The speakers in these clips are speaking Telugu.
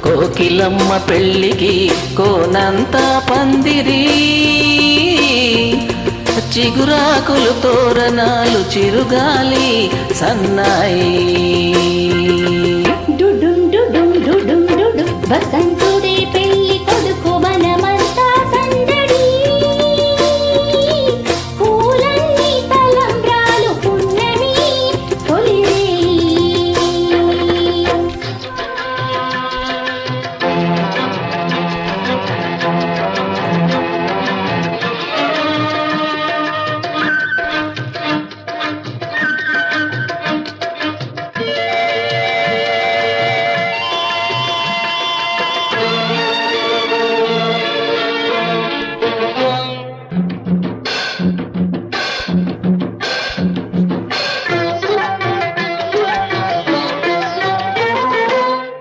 కోకిలమ్మ పెళ్ళికి కోనంతా పందిరి, చిగురాకులు తోరణాలు చిరుగాలి సన్నాయి. డుడుం డుడుం డుడుం డుడుం వసంతుడే పెళ్లి కొడుకు వనమంతా సందడి, పూలన్నీ తలంబ్రాలు పున్నమి తొలిరే.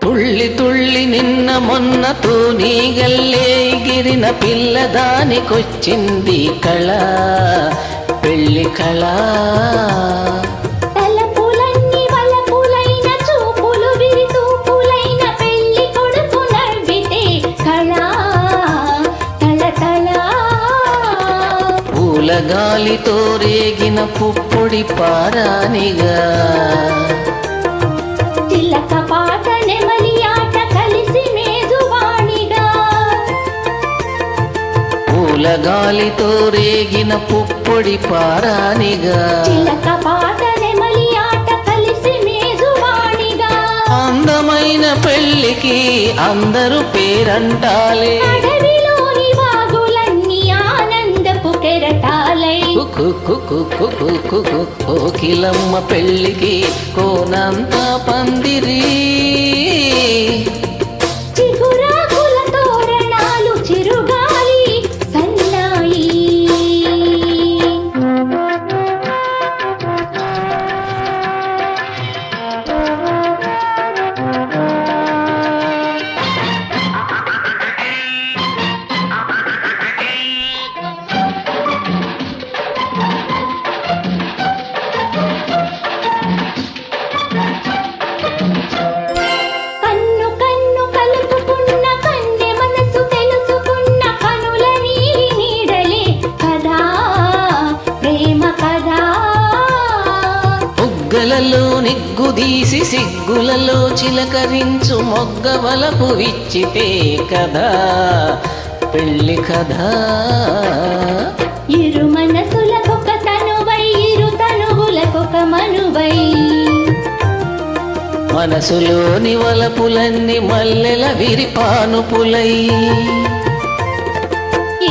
తుళ్ళి తుళ్ళి నిన్న మొన్న తూనీగల్లే గిరిన పిల్లదానికొచ్చింది కళ, పెళ్ళి కళ. తలపులన్నీ వలపులైన చూపులు విరితూపులైన పెళ్లి కొడుకు నవ్వితే కళ తళతళ. పూలగాలితో రేగిన పుప్పొడి పారానిగా, చిలక పాట నెమలి ఆట కలిసి మేజువాణిగా. పూలగాలితో రేగిన పుప్పొడి పారానిగా, చిలక పాట నెమలి ఆట కలిసి మేజువాణిగా. అందమైన పెళ్ళికి అందరూ పేరంటాలే, అడవిలోని వాగులన్నీ ఆనందపు కెరటాలై. కోకిలమ్మ పెళ్ళికి కోనంతా పందిరి, చిగురాకుల తోరణాలు చిరుగాలి సన్నాయి. కన్ను కన్ను కలుపుకున్న కందె మనసు తెలుసుకున్న కనుల నీలి నీడలే కదా ప్రేమ కదా. బుగ్గలలో నిగ్గుదీసి సిగ్గులలో చిలకరించు మొగ్గవలపు విచ్చితే కదా పెళ్ళి కదా. ఇరు మనసులకొక తనువై ఇరు తనువులకొక మనువై, మనసులోని వలపులన్నీ మల్లెల విరిపానుపులై.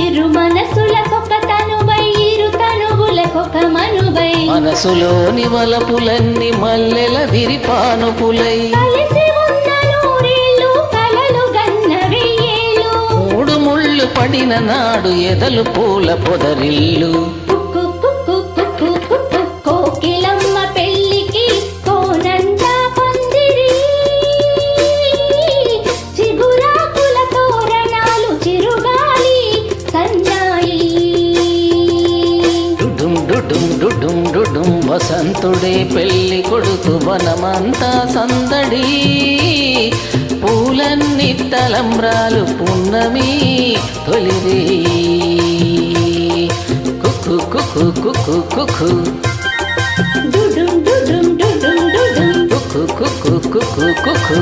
ఇరు మనసులకొక తనువై ఇరు తనువులకొక మనువై, మనసులోని వలపులన్నీ మల్లెల విరిపానుపులై. కలిసి ఉన్న నూరేళ్ళు కలలు గన్న వెయ్యేళ్ళు, మూడు ముళ్ళు పడిన నాడు ఎదలు పూల పొదరిల్లు. కోకిలమ్మ పెళ్ళికి కోనంతా పందిరి, చిగురాకుల తోరణాలు చిరుగాలి సన్నాయి. డుడుం డుడుం డుడుం డుడుం వసంతుడే పెళ్ళి కొడుకు వనమంతా సందడి, పూలన్నీ తలంబ్రాలు పున్నమి తొలిరే. కుక్కు కుక్కు కుక్కు కుక్కు డుడుం డుడుం డుడుం డుడుం కుక్కు కుక్కు కుక్కు కుక్కు.